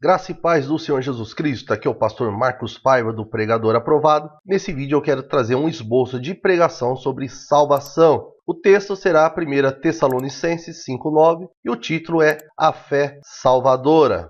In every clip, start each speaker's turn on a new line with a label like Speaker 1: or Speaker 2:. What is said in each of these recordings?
Speaker 1: Graça e paz do Senhor Jesus Cristo, aqui é o pastor Marcos Paiva do Pregador Aprovado. Nesse vídeo eu quero trazer um esboço de pregação sobre salvação. O texto será 1 Tessalonicenses 5:9 e o título é A Fé Salvadora.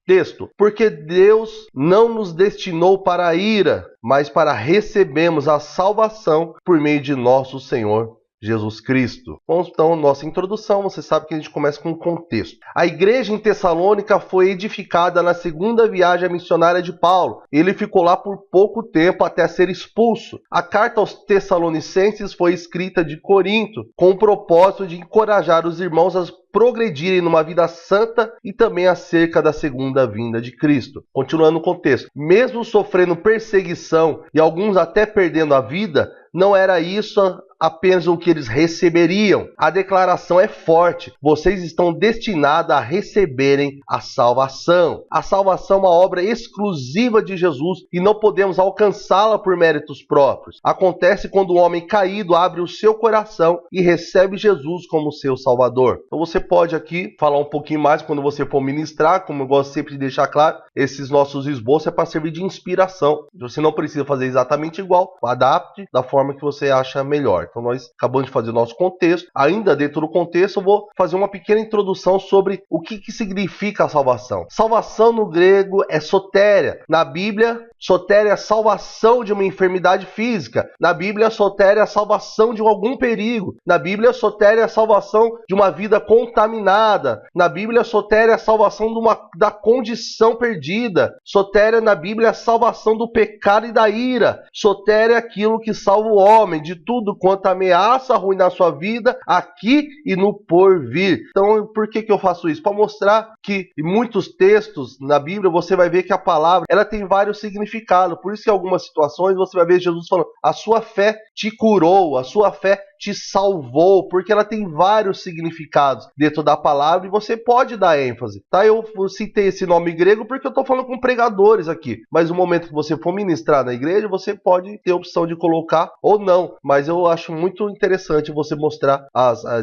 Speaker 1: Texto: porque Deus não nos destinou para a ira, mas para recebermos a salvação por meio de nosso Senhor Jesus Cristo. Vamos então, nossa introdução, você sabe que a gente começa com um contexto. A igreja em Tessalônica foi edificada na segunda viagem missionária de Paulo. Ele ficou lá por pouco tempo até ser expulso. A carta aos Tessalonicenses foi escrita de Corinto, com o propósito de encorajar os irmãos a progredirem numa vida santa e também acerca da segunda vinda de Cristo. Continuando o contexto, mesmo sofrendo perseguição e alguns até perdendo a vida, não era isso apenas o que eles receberiam. A declaração é forte. Vocês estão destinados a receberem a salvação. A salvação é uma obra exclusiva de Jesus e não podemos alcançá-la por méritos próprios. Acontece quando o homem caído abre o seu coração e recebe Jesus como seu Salvador. Então você pode aqui falar um pouquinho mais quando você for ministrar, como eu gosto sempre de deixar claro, esses nossos esboços é para servir de inspiração. Você não precisa fazer exatamente igual, adapte da forma que você acha melhor. Então nós acabamos de fazer o nosso contexto. Ainda dentro do contexto eu vou fazer uma pequena introdução sobre o que significa a salvação. Salvação no grego é sotéria. Na Bíblia, sotéria é a salvação de uma enfermidade física. Na Bíblia, sotéria é a salvação de algum perigo. Na Bíblia, sotéria é a salvação de uma vida contaminada. Na Bíblia, sotéria é a salvação da condição perdida. Sotéria na Bíblia é a salvação do pecado e da ira. Sotéria é aquilo que salva o homem de tudo quanto ameaça arruinar sua vida aqui e no porvir. Então, por que eu faço isso? Para mostrar que em muitos textos na Bíblia você vai ver que a palavra ela tem vários significados. Por isso que em algumas situações você vai ver Jesus falando: a sua fé te curou, a sua fé te salvou, porque ela tem vários significados dentro da palavra e você pode dar ênfase. Tá? Eu citei esse nome grego porque eu estou falando com pregadores aqui, mas no momento que você for ministrar na igreja, você pode ter a opção de colocar ou não, mas eu acho muito interessante você mostrar,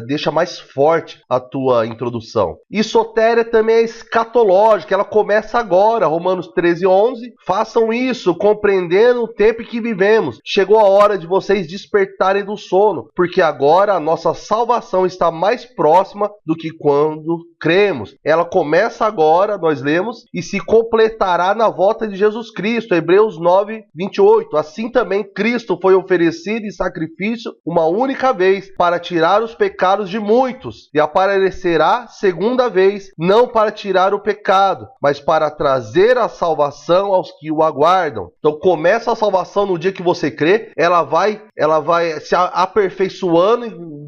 Speaker 1: deixa mais forte a tua introdução. E sotéria também é escatológica, ela começa agora, Romanos 13:11, façam isso, compreendendo o tempo em que vivemos. Chegou a hora de vocês despertarem do sono, porque agora a nossa salvação está mais próxima do que quando cremos. Ela começa agora, nós lemos, e se completará na volta de Jesus Cristo, Hebreus 9:28. Assim também Cristo foi oferecido em sacrifício uma única vez para tirar os pecados de muitos, e aparecerá segunda vez, não para tirar o pecado, mas para trazer a salvação aos que o aguardam. Então começa a salvação no dia que você crê, ela vai se aperfeiçoando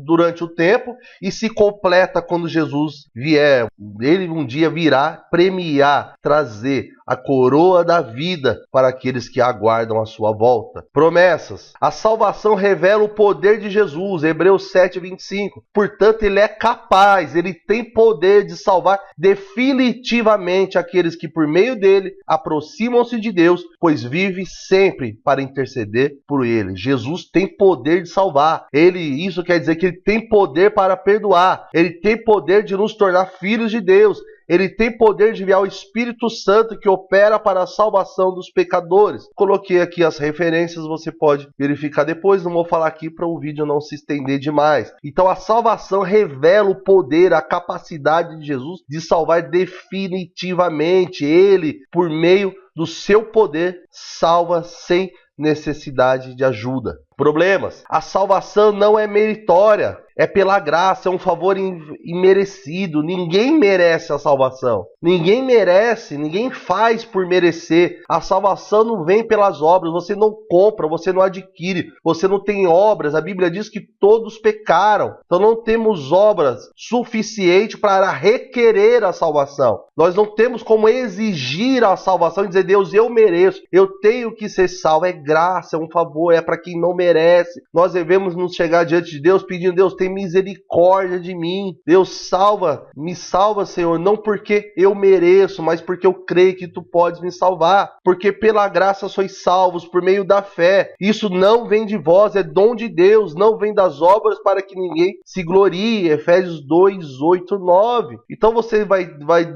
Speaker 1: durante o tempo e se completa quando Jesus vier. Ele um dia virá premiar, trazer a coroa da vida para aqueles que aguardam a sua volta. Promessas. A salvação revela o poder de Jesus, Hebreus 7:25. Portanto, ele é capaz, ele tem poder de salvar definitivamente aqueles que por meio dele aproximam-se de Deus, pois vive sempre para interceder por ele. Jesus tem poder de salvar. Isso quer dizer que ele tem poder para perdoar. Ele tem poder de nos tornar filhos de Deus. Ele tem poder de enviar o Espírito Santo que opera para a salvação dos pecadores. Coloquei aqui as referências, você pode verificar depois, não vou falar aqui para o vídeo não se estender demais. Então a salvação revela o poder, a capacidade de Jesus de salvar definitivamente. Ele, por meio do seu poder, salva sem necessidade de ajuda. Problemas. A salvação não é meritória, é pela graça, é um favor imerecido. Ninguém merece a salvação. Ninguém merece, ninguém faz por merecer. A salvação não vem pelas obras, você não compra, você não adquire, você não tem obras. A Bíblia diz que todos pecaram, então não temos obras suficientes para requerer a salvação. Nós não temos como exigir a salvação e dizer: Deus, eu mereço, eu tenho que ser salvo. É graça, é um favor, é para quem não merece. merece. Nós devemos nos chegar diante de Deus pedindo: Deus, tem misericórdia de mim. Deus, me salva, Senhor, não porque eu mereço, mas porque eu creio que tu podes me salvar. Porque pela graça sois salvos por meio da fé. Isso não vem de vós, é dom de Deus, não vem das obras para que ninguém se glorie. Efésios 2, 8, 9. Então você vai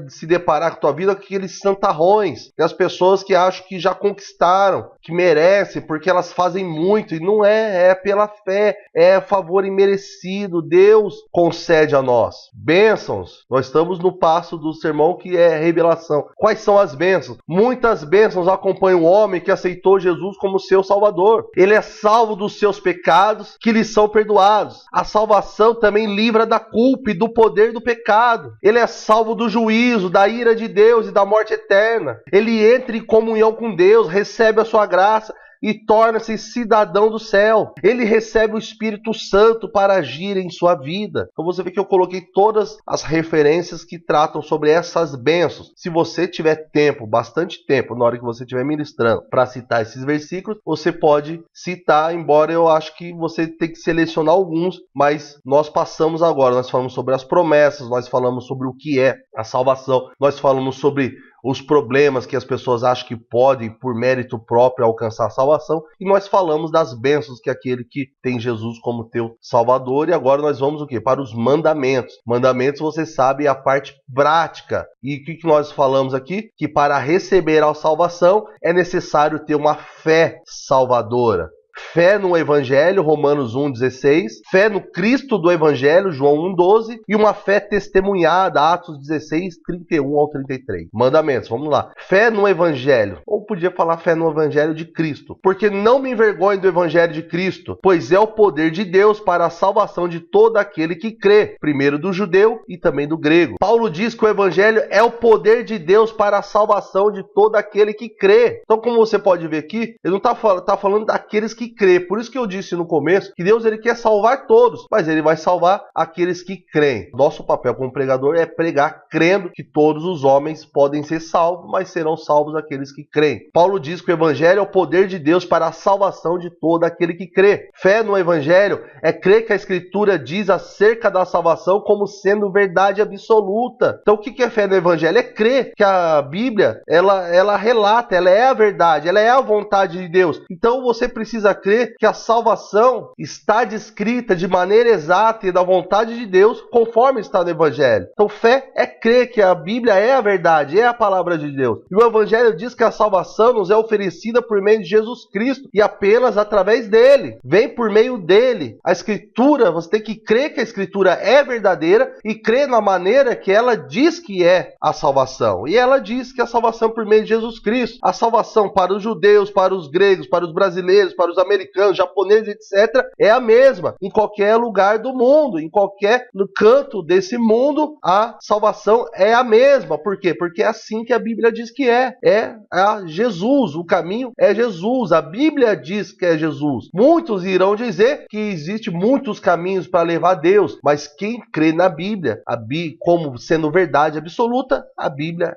Speaker 1: se deparar com a tua vida com aqueles santarrões, as pessoas que acham que já conquistaram, que merecem, porque elas fazem muito, e não é pela fé, é favor imerecido. Deus concede a nós bênçãos. Nós estamos no passo do sermão que é revelação. Quais são as bênçãos? Muitas bênçãos acompanham o homem que aceitou Jesus como seu Salvador. Ele é salvo dos seus pecados, que lhe são perdoados. A salvação também livra da culpa e do poder do pecado. Ele é salvo do juízo, da ira de Deus e da morte eterna. Ele entra em comunhão com Deus, recebe a sua graça e torna-se cidadão do céu. Ele recebe o Espírito Santo para agir em sua vida. Então você vê que eu coloquei todas as referências que tratam sobre essas bênçãos. Se você tiver tempo, bastante tempo, na hora que você estiver ministrando, para citar esses versículos, você pode citar, embora eu acho que você tem que selecionar alguns, mas nós passamos agora, nós falamos sobre as promessas, nós falamos sobre o que é a salvação, nós falamos sobre os problemas que as pessoas acham que podem, por mérito próprio, alcançar a salvação. E nós falamos das bênçãos que aquele que tem Jesus como teu Salvador. E agora nós vamos o quê? Para os mandamentos. Mandamentos, você sabe, é a parte prática. E o que nós falamos aqui? Que para receber a salvação é necessário ter uma fé salvadora. Fé no Evangelho, Romanos 1,16. Fé no Cristo do Evangelho, João 1,12. E uma fé testemunhada, Atos 16, 31 ao 33. Mandamentos, vamos lá. Fé no Evangelho. Ou podia falar fé no Evangelho de Cristo. Porque não me envergonho do Evangelho de Cristo, pois é o poder de Deus para a salvação de todo aquele que crê. Primeiro do judeu e também do grego. Paulo diz que o Evangelho é o poder de Deus para a salvação de todo aquele que crê. Então, como você pode ver aqui, ele não está falando daqueles que crê. Por isso que eu disse no começo que Deus ele quer salvar todos, mas ele vai salvar aqueles que creem. Nosso papel como pregador é pregar crendo que todos os homens podem ser salvos, mas serão salvos aqueles que creem. Paulo diz que o Evangelho é o poder de Deus para a salvação de todo aquele que crê. Fé no Evangelho é crer que a Escritura diz acerca da salvação como sendo verdade absoluta. Então o que é fé no Evangelho? É crer que a Bíblia ela relata, ela é a verdade, ela é a vontade de Deus. Então você precisa crer que a salvação está descrita de maneira exata e da vontade de Deus, conforme está no Evangelho. Então fé é crer que a Bíblia é a verdade, é a palavra de Deus. E o Evangelho diz que a salvação nos é oferecida por meio de Jesus Cristo e apenas através dele. Vem por meio dele. A Escritura, você tem que crer que a Escritura é verdadeira e crer na maneira que ela diz que é a salvação. E ela diz que a salvação é por meio de Jesus Cristo. A salvação para os judeus, para os gregos, para os brasileiros, para os americanos, japoneses, etc., é a mesma. Em qualquer lugar do mundo, em qualquer canto desse mundo, a salvação é a mesma. Por quê? Porque é assim que a Bíblia diz que é. É a Jesus. O caminho é Jesus. A Bíblia diz que é Jesus. Muitos irão dizer que existem muitos caminhos para levar a Deus, mas quem crê na Bíblia, como sendo verdade absoluta, a Bíblia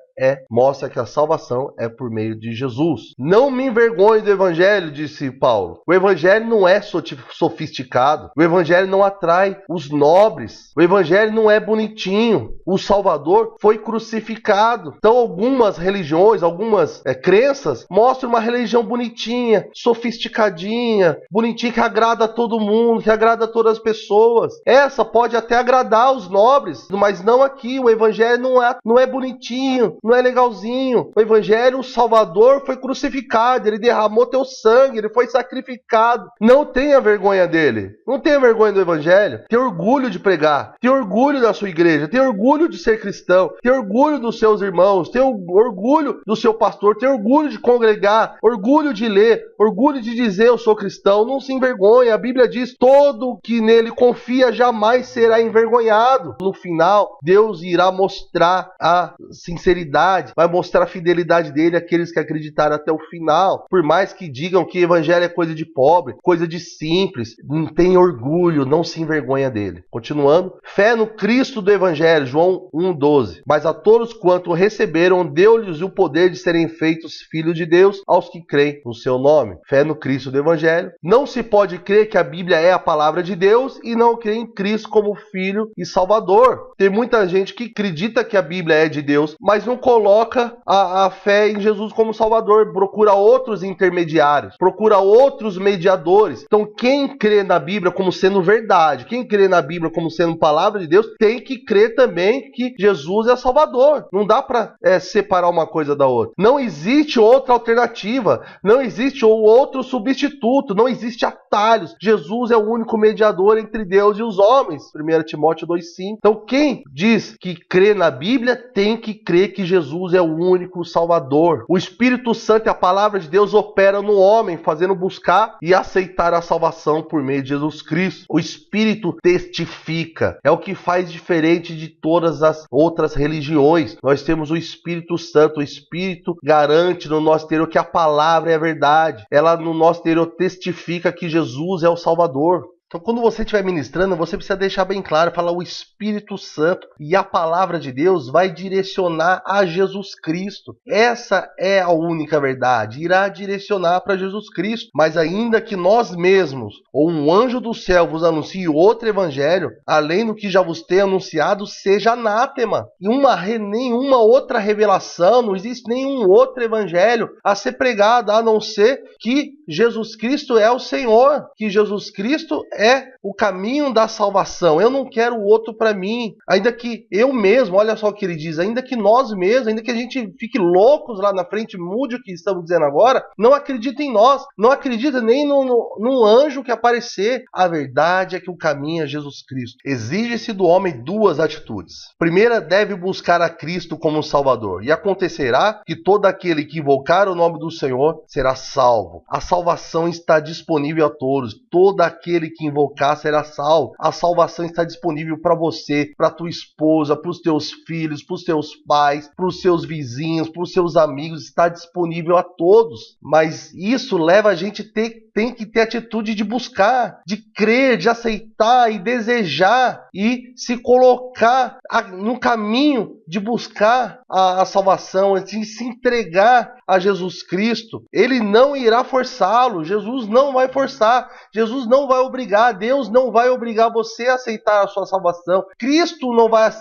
Speaker 1: mostra que a salvação é por meio de Jesus. Não me envergonhe do Evangelho, disse Paulo. O Evangelho não é sofisticado. O Evangelho não atrai os nobres. O Evangelho não é bonitinho. O Salvador foi crucificado. Então algumas religiões, algumas crenças mostram uma religião bonitinha, sofisticadinha, bonitinha, que agrada a todo mundo, que agrada a todas as pessoas. Essa pode até agradar os nobres, mas não aqui. O Evangelho não é bonitinho, não é legalzinho. O Evangelho, o Salvador foi crucificado, ele derramou teu sangue, ele foi sacrificado. Não tenha vergonha dele. Não tenha vergonha do Evangelho. Tenha orgulho de pregar. Tenha orgulho da sua igreja. Tenha orgulho de ser cristão. Tenha orgulho dos seus irmãos. Tenha orgulho do seu pastor. Tenha orgulho de congregar. Orgulho de ler. Orgulho de dizer eu sou cristão. Não se envergonhe. A Bíblia diz: todo que nele confia jamais será envergonhado. No final, Deus irá mostrar a sinceridade fidelidade, vai mostrar a fidelidade dele àqueles que acreditaram até o final. Por mais que digam que evangelho é coisa de pobre, coisa de simples, não tem orgulho, não se envergonha dele. Continuando, fé no Cristo do evangelho, João 1,12. Mas a todos quanto receberam, deu-lhes o poder de serem feitos filhos de Deus, aos que creem no seu nome. Fé no Cristo do evangelho. Não se pode crer que a Bíblia é a palavra de Deus e não crer em Cristo como Filho e Salvador. Tem muita gente que acredita que a Bíblia é de Deus, mas não coloca a fé em Jesus como Salvador, procura outros intermediários, procura outros mediadores. Então quem crê na Bíblia como sendo verdade, quem crê na Bíblia como sendo palavra de Deus, tem que crer também que Jesus é Salvador. Não dá para separar uma coisa da outra. Não existe outra alternativa, não existe outro substituto, não existe atalhos. Jesus é o único mediador entre Deus e os homens. 1 Timóteo 2,5. Então quem diz que crê na Bíblia tem que crer que Jesus é o único Salvador. O Espírito Santo e a palavra de Deus opera no homem, fazendo buscar e aceitar a salvação por meio de Jesus Cristo. O Espírito testifica. É o que faz diferente de todas as outras religiões. Nós temos o Espírito Santo. O Espírito garante no nosso interior que a palavra é a verdade. Ela no nosso interior testifica que Jesus é o Salvador. Então, quando você estiver ministrando, você precisa deixar bem claro, falar o Espírito Santo e a palavra de Deus vai direcionar a Jesus Cristo. Essa é a única verdade, irá direcionar para Jesus Cristo. Mas ainda que nós mesmos, ou um anjo do céu vos anuncie outro evangelho, além do que já vos tenho anunciado, seja anátema. E nenhuma outra revelação, não existe nenhum outro evangelho a ser pregado, a não ser que Jesus Cristo é o Senhor, que Jesus Cristo é o caminho da salvação. Eu não quero o outro para mim. Ainda que eu mesmo, olha só o que ele diz, ainda que nós mesmos, ainda que a gente fique loucos lá na frente, mude o que estamos dizendo agora, não acredita em nós, não acredita nem no anjo que aparecer. A verdade é que o caminho é Jesus Cristo. Exige-se do homem duas atitudes. Primeira, deve buscar a Cristo como Salvador. E acontecerá que todo aquele que invocar o nome do Senhor será salvo. A salvação está disponível a todos. Todo aquele que invocar será salvo. A salvação está disponível para você, para tua esposa, para os teus filhos, para os teus pais, para os seus vizinhos, para os seus amigos. Está disponível a todos. Mas isso leva a gente tem que ter atitude de buscar, de crer, de aceitar e desejar e se colocar no caminho de buscar a salvação, de se entregar a Jesus Cristo. Ele não irá forçá-lo, Jesus não vai forçar, Jesus não vai obrigar, Deus não vai obrigar você a aceitar a sua salvação. Cristo não vai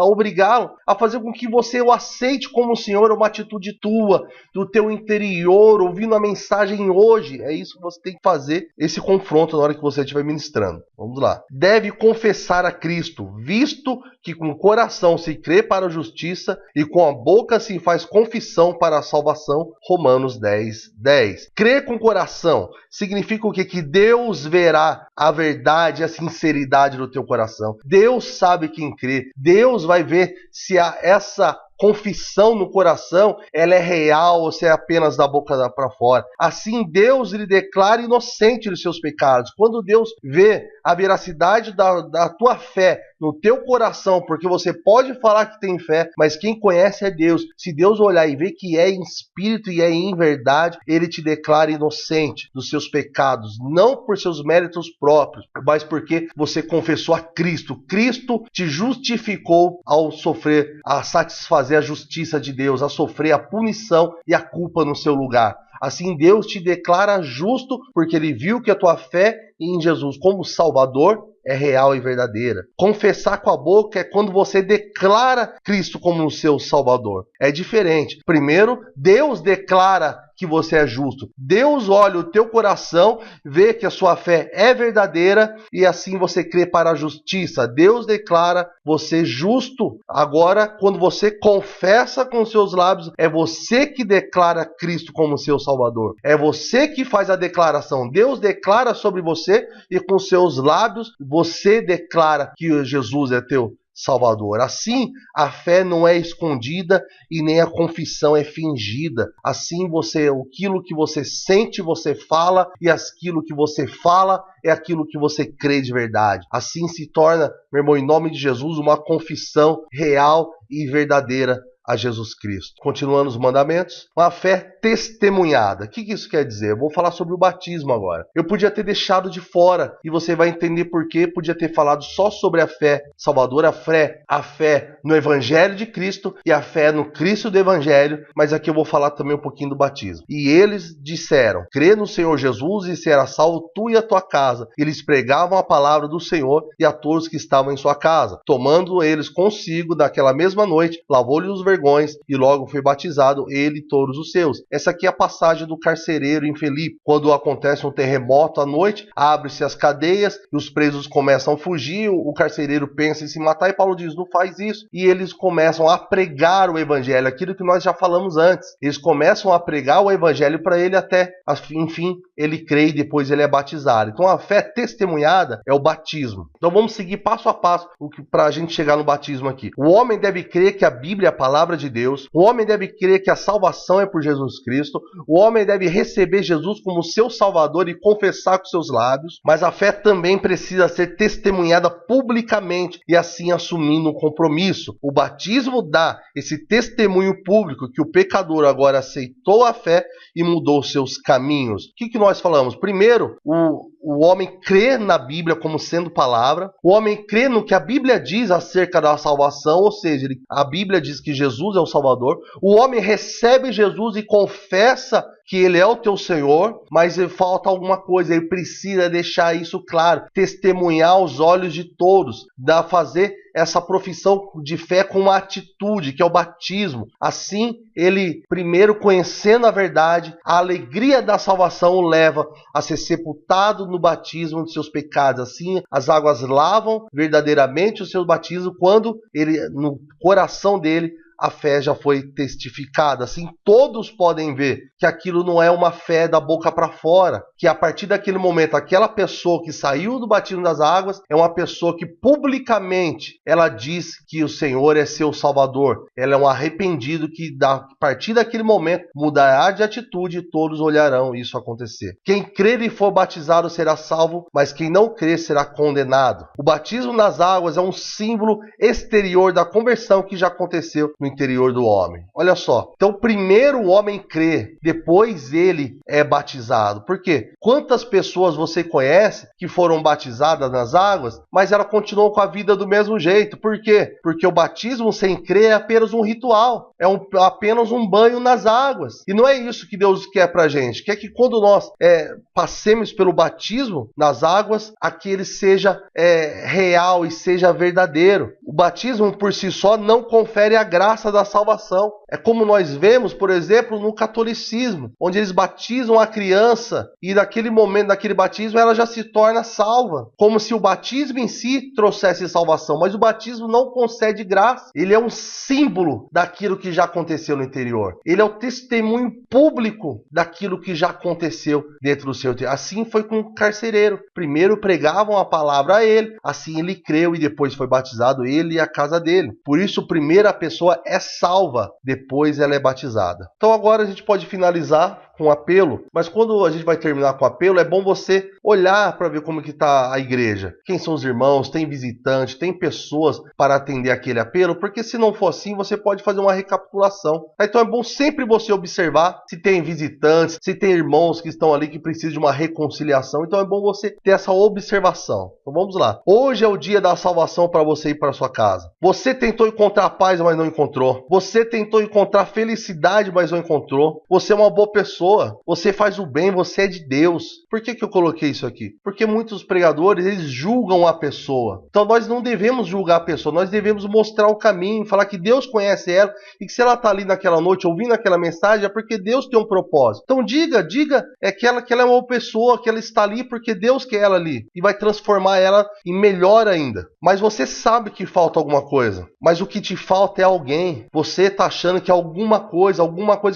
Speaker 1: obrigá-lo a fazer com que você o aceite como Senhor, uma atitude tua, do teu interior, ouvindo a mensagem hoje. É isso que você tem que fazer, esse confronto na hora que você estiver ministrando. Vamos lá. Deve confessar a Cristo, visto que com o coração se crê para a justiça e com a boca se faz confissão para a salvação. Romanos 10:10. Crer com o coração significa o quê? Que Deus verá a verdade e a sinceridade do teu coração. Deus sabe quem crê. Deus vai ver se essa confissão no coração, ela é real ou se é apenas da boca para fora. Assim Deus lhe declara inocente dos seus pecados. Quando Deus vê a veracidade da tua fé no teu coração, porque você pode falar que tem fé, mas quem conhece é Deus. Se Deus olhar e ver que é em espírito e é em verdade, Ele te declara inocente dos seus pecados, não por seus méritos próprios, mas porque você confessou a Cristo. Cristo te justificou ao sofrer, a satisfazer a justiça de Deus, a sofrer a punição e a culpa no seu lugar. Assim Deus te declara justo, porque Ele viu que a tua fé em Jesus como Salvador é real e verdadeira. Confessar com a boca é quando você declara Cristo como o seu Salvador. É diferente. Primeiro, Deus declara que você é justo. Deus olha o teu coração, vê que a sua fé é verdadeira e assim você crê para a justiça. Deus declara você justo. Agora, quando você confessa com os seus lábios, é você que declara Cristo como seu Salvador. É você que faz a declaração. Deus declara sobre você e com seus lábios você declara que Jesus é teu Salvador. Assim, a fé não é escondida e nem a confissão é fingida. Assim, aquilo que você sente, você fala, e aquilo que você fala é aquilo que você crê de verdade. Assim se torna, meu irmão, em nome de Jesus, uma confissão real e verdadeira a Jesus Cristo. Continuando os mandamentos, uma fé testemunhada. O que isso quer dizer? Eu vou falar sobre o batismo agora. Eu podia ter deixado de fora, e você vai entender por que podia ter falado só sobre a fé salvadora, a fé no Evangelho de Cristo e a fé no Cristo do Evangelho, mas aqui eu vou falar também um pouquinho do batismo. E eles disseram: crê no Senhor Jesus e será salvo tu e a tua casa. Eles pregavam a palavra do Senhor e a todos que estavam em sua casa. Tomando eles consigo naquela mesma noite, lavou-lhe os vergões e logo foi batizado ele e todos os seus. Essa aqui é a passagem do carcereiro em Filipe. Quando acontece um terremoto à noite, abre-se as cadeias e os presos começam a fugir, o carcereiro pensa em se matar e Paulo diz: não faz isso. E eles começam a pregar o evangelho, aquilo que nós já falamos antes. Eles começam a pregar o evangelho para ele até, enfim, ele crê e depois ele é batizado. Então a fé testemunhada é o batismo. Então vamos seguir passo a passo para a gente chegar no batismo aqui. O homem deve crer que a Bíblia é a palavra de Deus. O homem deve crer que a salvação é por Jesus Cristo. O homem deve receber Jesus como seu Salvador e confessar com seus lábios. Mas a fé também precisa ser testemunhada publicamente e assim assumindo um compromisso. O batismo dá esse testemunho público que o pecador agora aceitou a fé e mudou seus caminhos. O que nós falamos? Primeiro, o homem crê na Bíblia como sendo palavra. O homem crê no que a Bíblia diz acerca da salvação, ou seja, a Bíblia diz que Jesus é o Salvador. O homem recebe Jesus e confessa que ele é o teu Senhor, mas falta alguma coisa, ele precisa deixar isso claro, testemunhar aos olhos de todos, fazer essa profissão de fé com uma atitude, que é o batismo. Assim, ele, primeiro conhecendo a verdade, a alegria da salvação o leva a ser sepultado no batismo de seus pecados. Assim, as águas lavam verdadeiramente os seus batismos quando ele, no coração dele, a fé já foi testificada. Assim, todos podem ver que aquilo não é uma fé da boca para fora, que a partir daquele momento, aquela pessoa que saiu do batismo das águas é uma pessoa que publicamente ela diz que o Senhor é seu Salvador. Ela é um arrependido que a partir daquele momento mudará de atitude e todos olharão isso acontecer. Quem crer e for batizado será salvo, mas quem não crer será condenado. O batismo nas águas é um símbolo exterior da conversão que já aconteceu no interior do homem. Olha só. Então, primeiro o homem crê, depois ele é batizado. Por quê? Quantas pessoas você conhece que foram batizadas nas águas, mas ela continuou com a vida do mesmo jeito? Por quê? Porque o batismo sem crer é apenas um ritual. É apenas um banho nas águas. E não é isso que Deus quer pra gente. Quer que quando nós passemos pelo batismo nas águas, aquele seja real e seja verdadeiro. O batismo por si só não confere a graça da salvação. É como nós vemos, por exemplo, no catolicismo, onde eles batizam a criança e naquele momento, naquele batismo, ela já se torna salva. Como se o batismo em si trouxesse salvação, mas o batismo não concede graça. Ele é um símbolo daquilo que já aconteceu no interior. Ele é o testemunho público daquilo que já aconteceu dentro do seu interior. Assim foi com o carcereiro. Primeiro pregavam a palavra a ele, assim ele creu e depois foi batizado ele e a casa dele. Por isso, primeiro a pessoa é salva, depois ela é batizada. Então agora a gente pode finalizar com um apelo, mas quando a gente vai terminar com o apelo, é bom você olhar para ver como que está a igreja. Quem são os irmãos, tem visitante, tem pessoas para atender aquele apelo, porque se não for assim, você pode fazer uma recapitulação. Então é bom sempre você observar se tem visitantes, se tem irmãos que estão ali que precisam de uma reconciliação. Então é bom você ter essa observação. Então vamos lá. Hoje é o dia da salvação para você ir para sua casa. Você tentou encontrar paz, mas não encontrou. Você tentou encontrar felicidade, mas não encontrou. Você é uma boa pessoa. Você faz o bem, você é de Deus. Por que eu coloquei isso aqui? Porque muitos pregadores, eles julgam a pessoa. Então nós não devemos julgar a pessoa, nós devemos mostrar o caminho, falar que Deus conhece ela e que se ela está ali naquela noite ouvindo aquela mensagem é porque Deus tem um propósito. Então diga que ela é uma boa pessoa, que ela está ali porque Deus quer ela ali e vai transformar ela em melhor ainda. Mas você sabe que falta alguma coisa, mas o que te falta é alguém. Você está achando que alguma coisa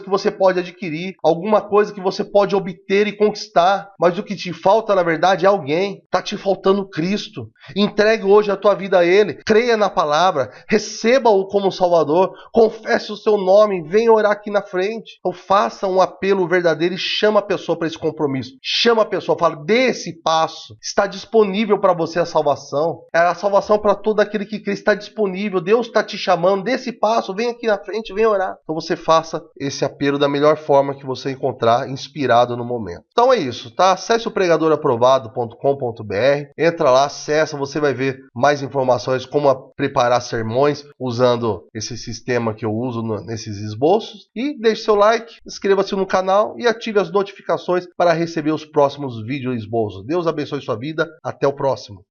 Speaker 1: que você pode adquirir, alguma coisa que você pode obter e conquistar, mas o que te falta, na verdade, é alguém. Está te faltando Cristo. Entregue hoje a tua vida a Ele, creia na palavra, receba-o como Salvador, confesse o seu nome, venha orar aqui na frente. Então faça um apelo verdadeiro e chama a pessoa para esse compromisso. Chama a pessoa, fala, dê esse passo. Está disponível para você a salvação. É a salvação para todo aquele que crê, está disponível. Deus está te chamando, dê esse passo, vem aqui na frente, vem orar. Então você faça esse apelo da melhor forma que você encontrar, inspirado no momento. Então é isso, tá? Acesse o pregadoraprovado.com.br, entra lá, acessa, você vai ver mais informações como preparar sermões usando esse sistema que eu uso nesses esboços. E deixe seu like, inscreva-se no canal e ative as notificações para receber os próximos vídeos e esboços. Deus abençoe sua vida, até o próximo.